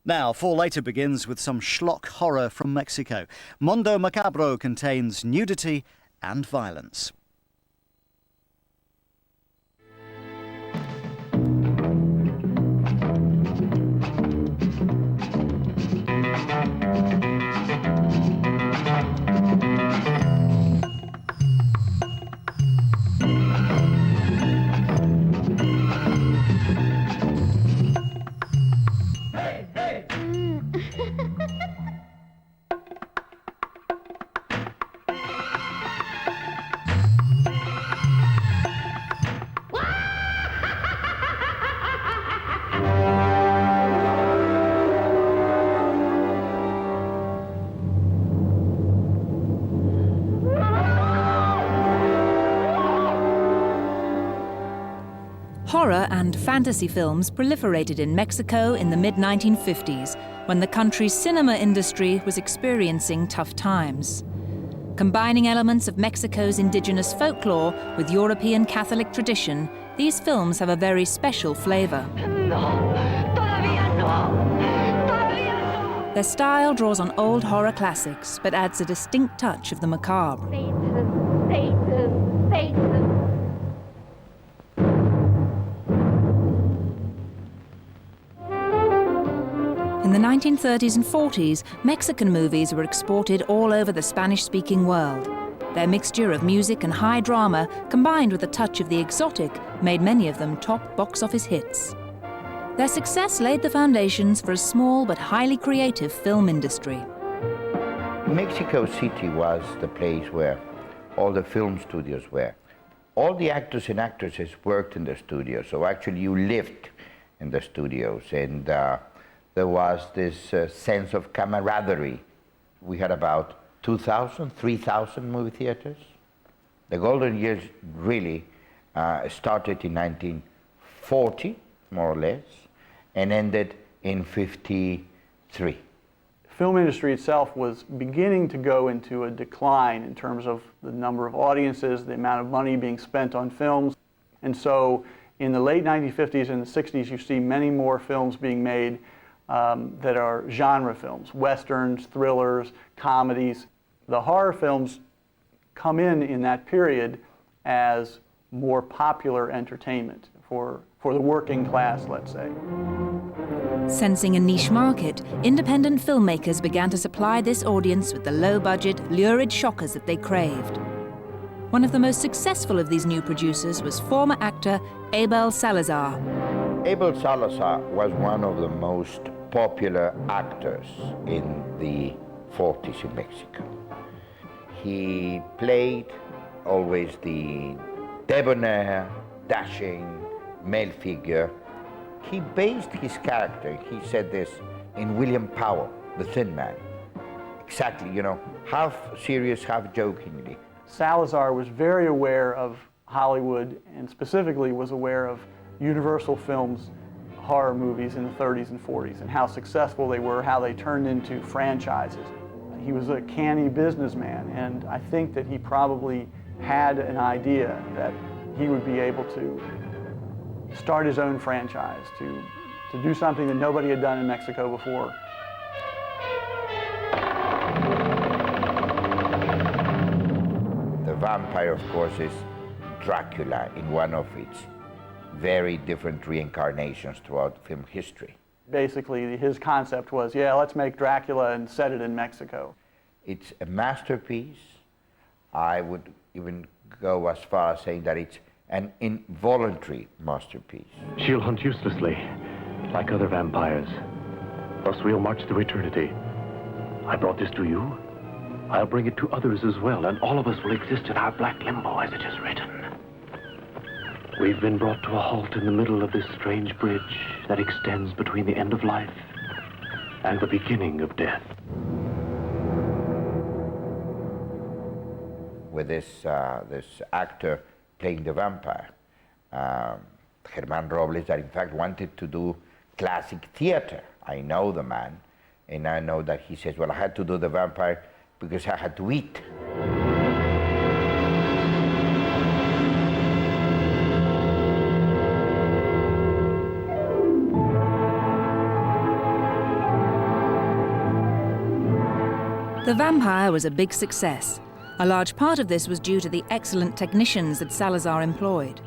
Now, fall later begins with some schlock horror from Mexico. Mondo Macabro contains nudity and violence. Horror and fantasy films proliferated in Mexico in the mid-1950s, when the country's cinema industry was experiencing tough times. Combining elements of Mexico's indigenous folklore with European Catholic tradition, these films have a very special flavor. Their style draws on old horror classics, but adds a distinct touch of the macabre. Satan, Satan. In the 1930s and 40s, Mexican movies were exported all over the Spanish-speaking world. Their mixture of music and high drama, combined with a touch of the exotic, made many of them top box office hits. Their success laid the foundations for a small but highly creative film industry. Mexico City was the place where all the film studios were. All the actors and actresses worked in the studios, so actually you lived in the studios, and there was this sense of camaraderie. We had about 2,000, 3,000 movie theaters. The golden years really started in 1940, more or less, and ended in 53. The film industry itself was beginning to go into a decline in terms of the number of audiences, the amount of money being spent on films. And so in the late 1950s and the 60s, you see many more films being made that are genre films, westerns, thrillers, comedies. The horror films come in that period as more popular entertainment for the working class, let's say. Sensing a niche market, independent filmmakers began to supply this audience with the low-budget, lurid shockers that they craved. One of the most successful of these new producers was former actor Abel Salazar. Abel Salazar was one of the most popular actors in the 40s in Mexico. He played always the debonair, dashing male figure. He based his character, he said this, in William Powell, the Thin Man. Exactly, you know, half serious, half jokingly. Salazar was very aware of Hollywood, and specifically was aware of Universal Films horror movies in the 30s and 40s, and how successful they were, how they turned into franchises. He was a canny businessman, and I think that he probably had an idea that he would be able to start his own franchise, to do something that nobody had done in Mexico before. The vampire, of course, is Dracula in one of its very different reincarnations throughout film history. Basically, his concept was, yeah, let's make Dracula and set it in Mexico. It's a masterpiece. I would even go as far as saying that it's an involuntary masterpiece. She'll hunt uselessly, like other vampires. Thus we'll march through eternity. I brought this to you. I'll bring it to others as well, and all of us will exist in our black limbo, as it is written. We've been brought to a halt in the middle of this strange bridge that extends between the end of life and the beginning of death. With this actor playing the vampire, Germán Robles, that in fact wanted to do classic theater. I know the man, and I know that he says, well, I had to do the vampire because I had to eat. The Vampire was a big success. A large part of this was due to the excellent technicians that Salazar employed.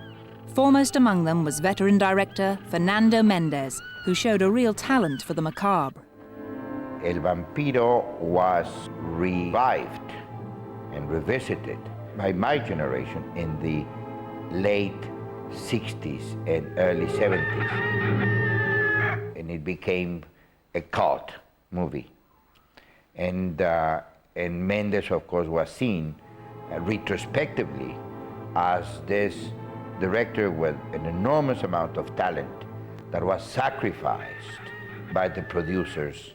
Foremost among them was veteran director Fernando Mendez, who showed a real talent for the macabre. El Vampiro was revived and revisited by my generation in the late 60s and early 70s. And it became a cult movie. And Mendes, of course, was seen retrospectively as this director with an enormous amount of talent that was sacrificed by the producers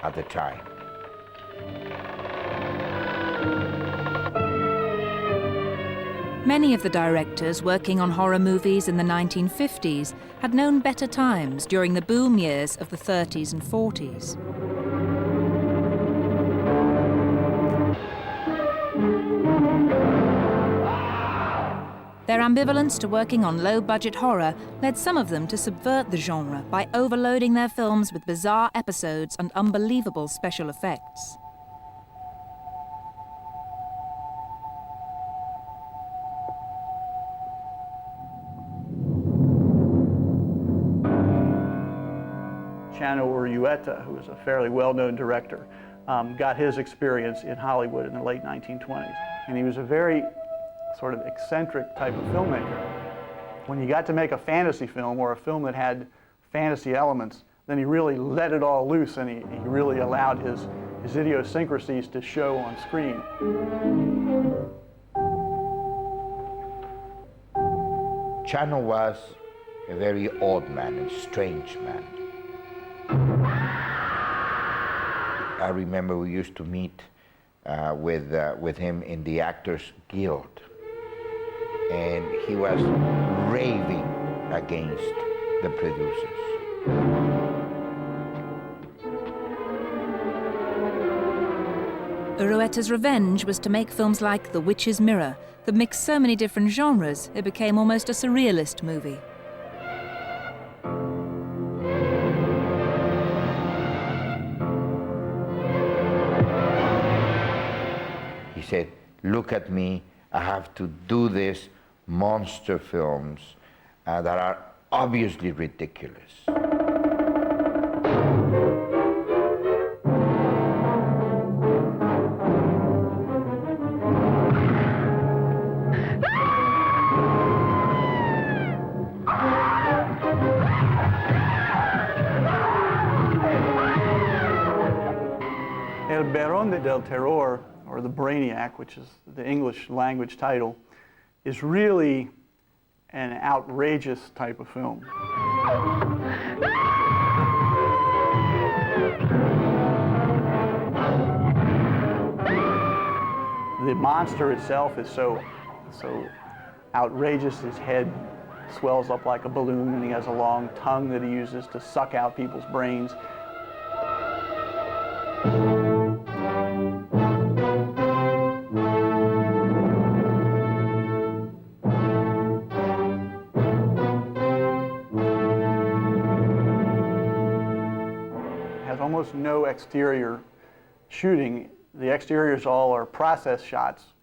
at the time. Many of the directors working on horror movies in the 1950s had known better times during the boom years of the 30s and 40s. Their ambivalence to working on low-budget horror led some of them to subvert the genre by overloading their films with bizarre episodes and unbelievable special effects. Chano Urrieta, who was a fairly well-known director, got his experience in Hollywood in the late 1920s. And he was a very sort of eccentric type of filmmaker. When he got to make a fantasy film or a film that had fantasy elements, then he really let it all loose, and he really allowed his idiosyncrasies to show on screen. Chano was a very odd man, a strange man. I remember we used to meet with him in the Actors Guild, and he was raving against the producers. Urrieta's revenge was to make films like The Witch's Mirror that mixed so many different genres it became almost a surrealist movie. He said, "Look at me, I have to do these monster films that are obviously ridiculous." El Barón del Terror, or The Brainiac, which is the English language title, is really an outrageous type of film. The monster itself is so outrageous. His head swells up like a balloon, and he has a long tongue that he uses to suck out people's brains. Almost no exterior shooting. The exteriors all are process shots.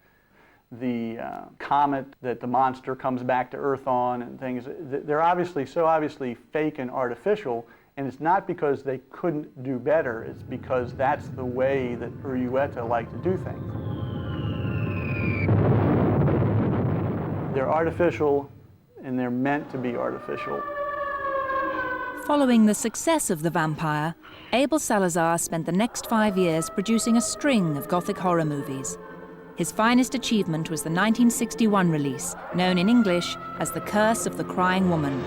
The comet that the monster comes back to Earth on and things, they're so obviously fake and artificial, and it's not because they couldn't do better, it's because that's the way that Urrieta liked to do things. They're artificial, and they're meant to be artificial. Following the success of The Vampire, Abel Salazar spent the next 5 years producing a string of Gothic horror movies. His finest achievement was the 1961 release, known in English as The Curse of the Crying Woman.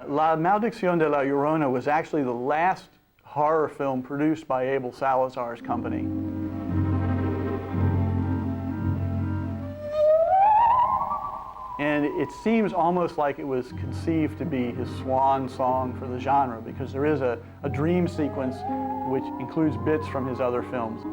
La Maldición de la Llorona was actually the last horror film produced by Abel Salazar's company. And it seems almost like it was conceived to be his swan song for the genre, because there is a dream sequence which includes bits from his other films.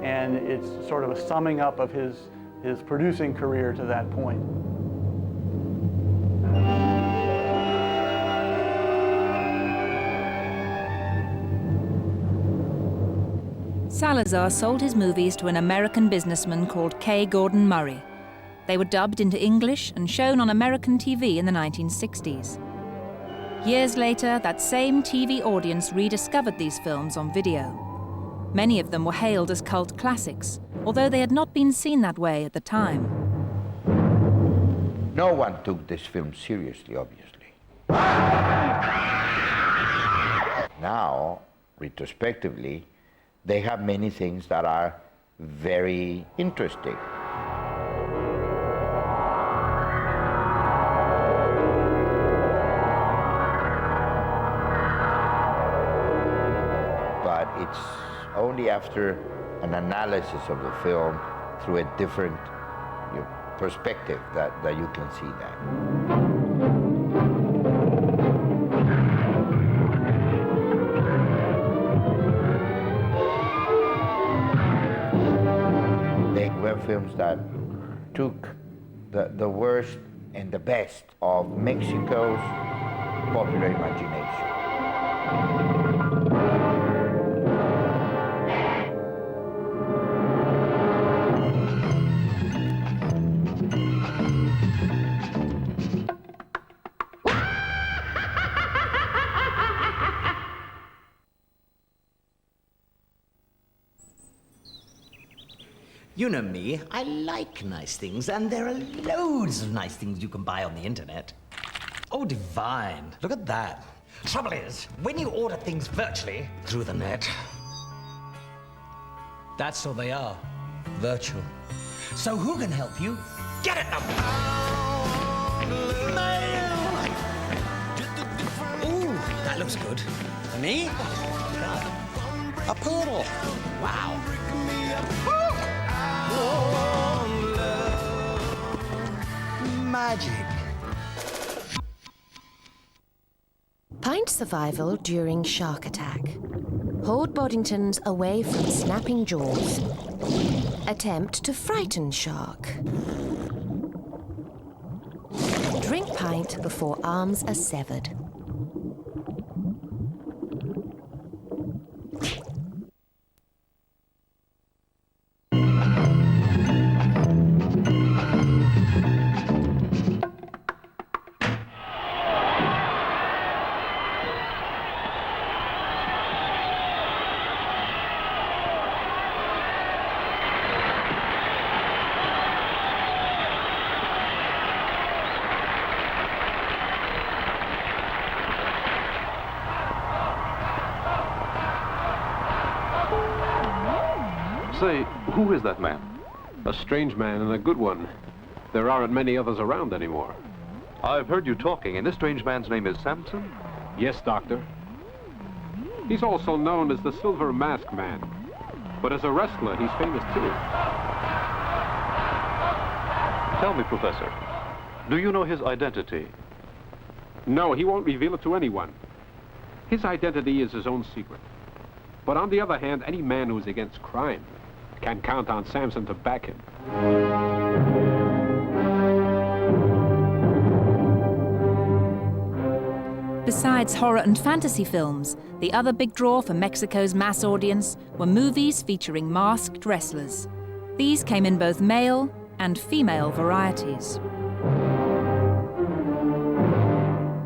And it's sort of a summing up of his producing career to that point. Salazar sold his movies to an American businessman called K. Gordon Murray. They were dubbed into English and shown on American TV in the 1960s. Years later, that same TV audience rediscovered these films on video. Many of them were hailed as cult classics, although they had not been seen that way at the time. No one took this film seriously, obviously. Now, retrospectively, they have many things that are very interesting. But it's only after an analysis of the film through a different perspective that you can see that. Films that took the worst and the best of Mexico's popular imagination. You know me, I like nice things, and there are loads of nice things you can buy on the internet. Oh, divine. Look at that. Trouble is, when you order things virtually through the net, that's all they are, virtual. So who can help you get it now? Mail! Ooh, that looks good. For me? A poodle. Wow. Magic. Pint survival during shark attack. Hold Boddingtons away from snapping jaws. Attempt to frighten shark. Drink pint before arms are severed. Say, who is that man? A strange man and a good one. There aren't many others around anymore. I've heard you talking, and this strange man's name is Samson? Yes, Doctor. He's also known as the Silver Mask Man. But as a wrestler, he's famous too. Tell me, Professor, do you know his identity? No, he won't reveal it to anyone. His identity is his own secret. But on the other hand, any man who's against crime can count on Samson to back him. Besides horror and fantasy films, the other big draw for Mexico's mass audience were movies featuring masked wrestlers. These came in both male and female varieties.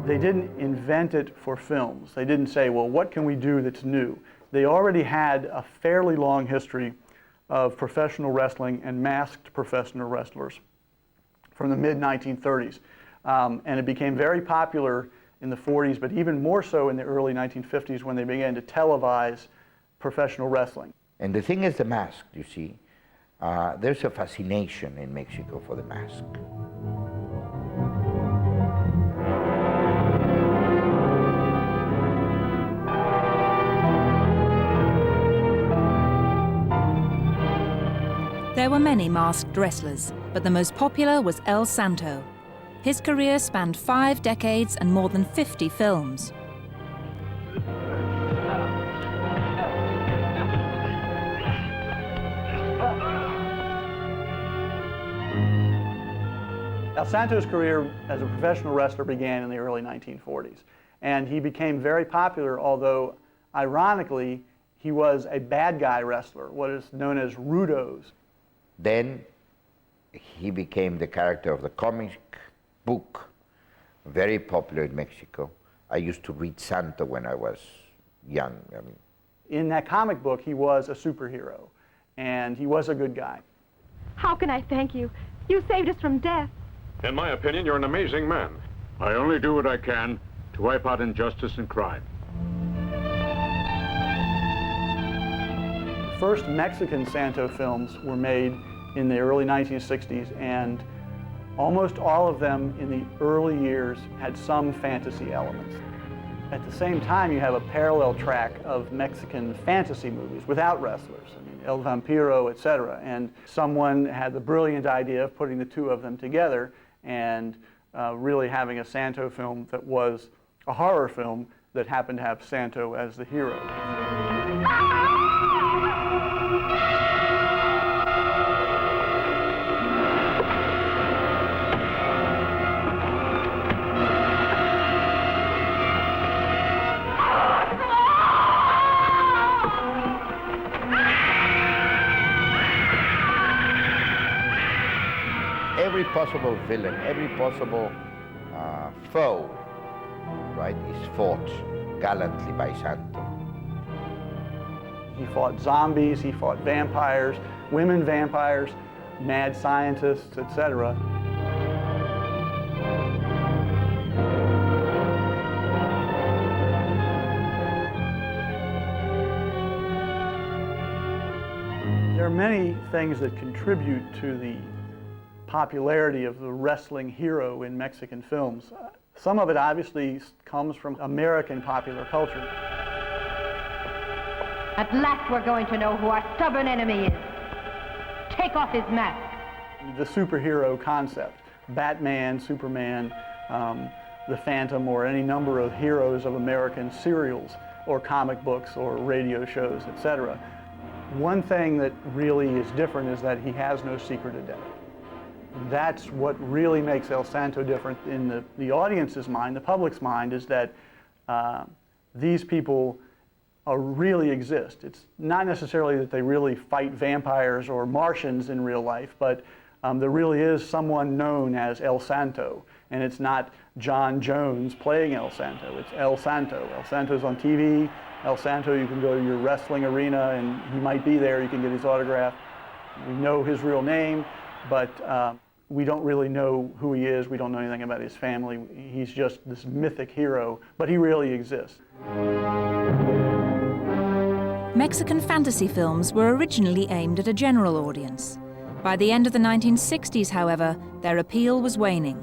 They didn't invent it for films. They didn't say, well, what can we do that's new? They already had a fairly long history of professional wrestling and masked professional wrestlers from the mid-1930s. And it became very popular in the 40s, but even more so in the early 1950s when they began to televise professional wrestling. And the thing is the mask, you see. There's a fascination in Mexico for the mask. There were many masked wrestlers, but the most popular was El Santo. His career spanned 5 decades and more than 50 films. El Santo's career as a professional wrestler began in the early 1940s, and he became very popular, although ironically he was a bad guy wrestler, what is known as rudos. Then he became the character of the comic book, very popular in Mexico. I used to read Santo when I was young. In that comic book, he was a superhero, and he was a good guy. How can I thank you? You saved us from death. In my opinion, you're an amazing man. I only do what I can to wipe out injustice and crime. The first Mexican Santo films were made in the early 1960s, and almost all of them in the early years had some fantasy elements. At the same time, you have a parallel track of Mexican fantasy movies without wrestlers. I mean, El Vampiro, etc. And someone had the brilliant idea of putting the two of them together and really having a Santo film that was a horror film that happened to have Santo as the hero. Every possible villain, every possible foe, right, is fought gallantly by Santo. He fought zombies, he fought vampires, women vampires, mad scientists, etc. There are many things that contribute to the popularity of the wrestling hero in Mexican films. Some of it obviously comes from American popular culture. At last we're going to know who our stubborn enemy is. Take off his mask. The superhero concept, Batman, Superman, the Phantom, or any number of heroes of American serials or comic books or radio shows, etc. One thing that really is different is that he has no secret identity. That's what really makes El Santo different in the audience's mind, the public's mind, is that these people really exist. It's not necessarily that they really fight vampires or Martians in real life, but there really is someone known as El Santo, and it's not John Jones playing El Santo, it's El Santo. El Santo's on TV. El Santo, you can go to your wrestling arena and he might be there, you can get his autograph. We know his real name, but we don't really know who he is. We don't know anything about his family. He's just this mythic hero, but he really exists. Mexican fantasy films were originally aimed at a general audience. By the end of the 1960s, however, their appeal was waning.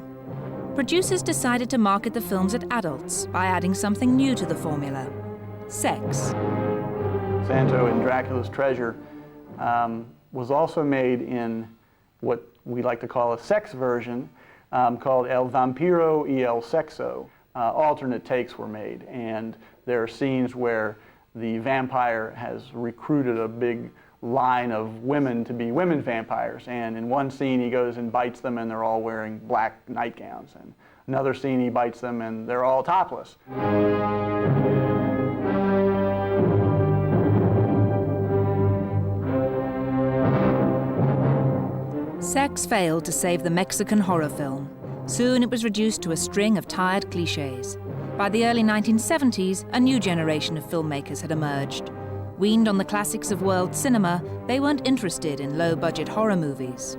Producers decided to market the films at adults by adding something new to the formula: sex. Santo in Dracula's Treasure was also made in what we like to call a sex version called El Vampiro y el Sexo. Alternate takes were made, and there are scenes where the vampire has recruited a big line of women to be women vampires, and in one scene he goes and bites them and they're all wearing black nightgowns, and another scene he bites them and they're all topless. Sex failed to save the Mexican horror film. Soon it was reduced to a string of tired cliches. By the early 1970s, a new generation of filmmakers had emerged. Weaned on the classics of world cinema, they weren't interested in low-budget horror movies.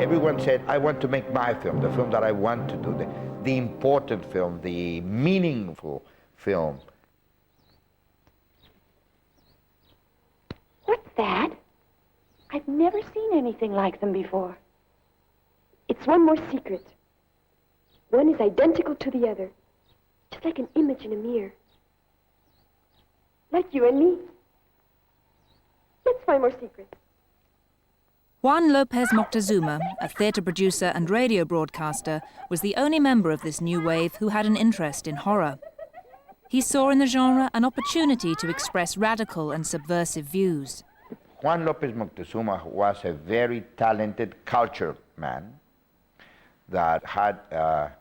Everyone said, I want to make my film, the film that I want to do, the important film, the meaningful film. What's that? I've never seen anything like them before. It's one more secret. One is identical to the other, just like an image in a mirror. Like you and me. Let's find more secrets. Juan López Moctezuma, a theatre producer and radio broadcaster, was the only member of this new wave who had an interest in horror. He saw in the genre an opportunity to express radical and subversive views. Juan López Moctezuma was a very talented culture man that had a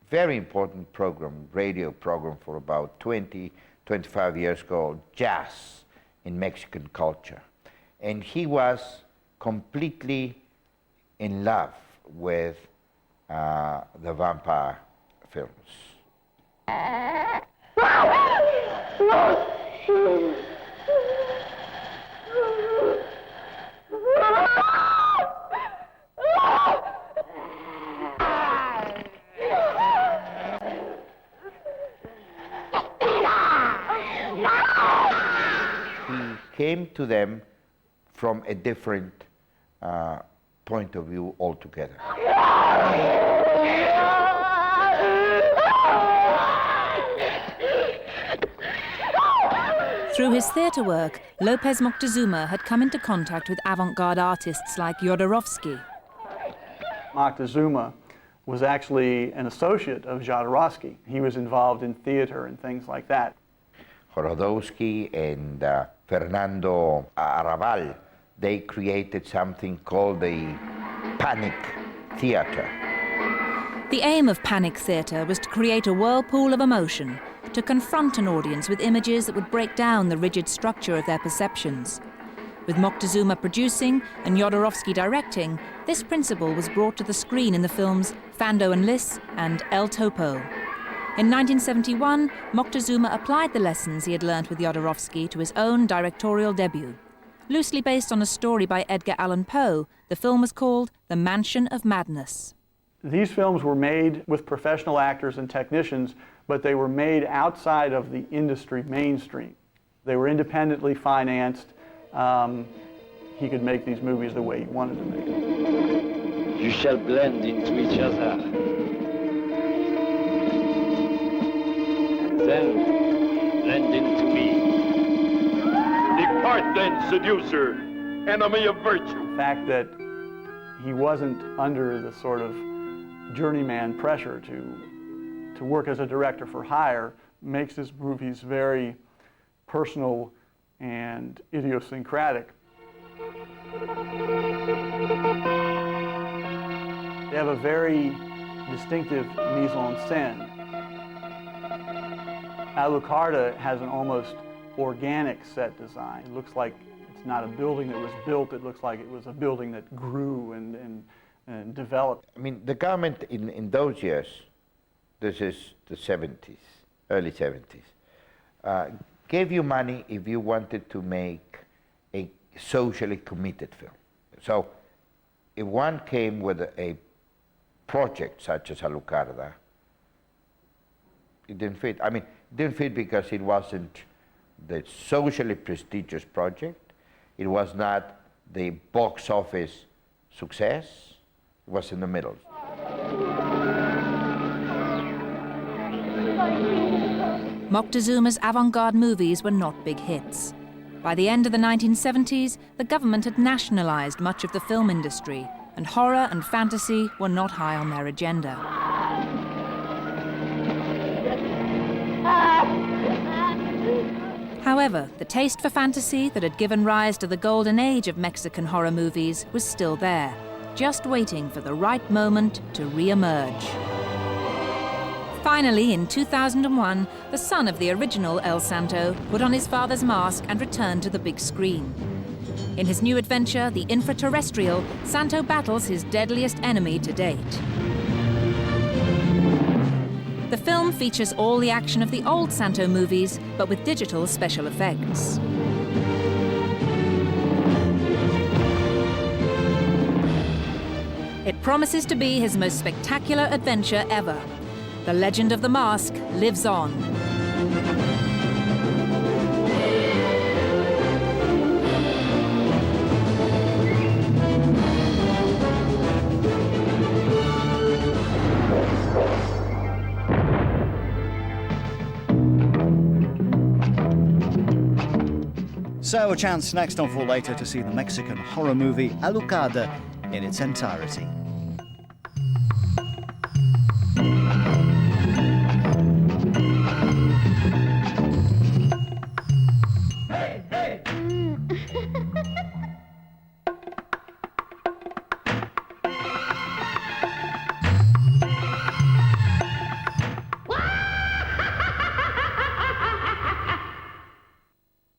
very important program, radio program for about 20, 25 years called Jazz in Mexican culture. And he was completely in love with the vampire films. He came to them from a different point of view altogether. Through his theatre work, López Moctezuma had come into contact with avant-garde artists like Jodorowsky. Moctezuma was actually an associate of Jodorowsky. He was involved in theater and things like that. Jodorowsky and Fernando Arrabal, they created something called the Panic Theater. The aim of Panic Theatre was to create a whirlpool of emotion, to confront an audience with images that would break down the rigid structure of their perceptions. With Moctezuma producing and Jodorowsky directing, this principle was brought to the screen in the films Fando and Lis and El Topo. In 1971, Moctezuma applied the lessons he had learnt with Jodorowsky to his own directorial debut. Loosely based on a story by Edgar Allan Poe, the film was called The Mansion of Madness. These films were made with professional actors and technicians, but they were made outside of the industry mainstream. They were independently financed. He could make these movies the way he wanted to make them. You shall blend into each other. And then blend into me. Depart then, seducer, enemy of virtue. The fact that he wasn't under the sort of journeyman pressure to work as a director for hire makes his movies very personal and idiosyncratic. They have a very distinctive mise-en-scène. Alucarda has an almost organic set design. It looks like it's not a building that was built, it looks like it was a building that grew and developed. I mean, the government in those years, this is the 70s, early 70s, gave you money if you wanted to make a socially committed film. So if one came with a project such as Alucarda, it didn't fit. I mean, it didn't fit because it wasn't the socially prestigious project. It was not the box office success. It was in the middle. Moctezuma's avant-garde movies were not big hits. By the end of the 1970s, the government had nationalized much of the film industry, and horror and fantasy were not high on their agenda. However, the taste for fantasy that had given rise to the golden age of Mexican horror movies was still there, just waiting for the right moment to re-emerge. Finally, in 2001, the son of the original El Santo put on his father's mask and returned to the big screen. In his new adventure, The Infraterrestrial, Santo battles his deadliest enemy to date. The film features all the action of the old Santo movies, but with digital special effects. It promises to be his most spectacular adventure ever. The legend of the mask lives on. So a chance next on Full Later to see the Mexican horror movie Alucarda in its entirety.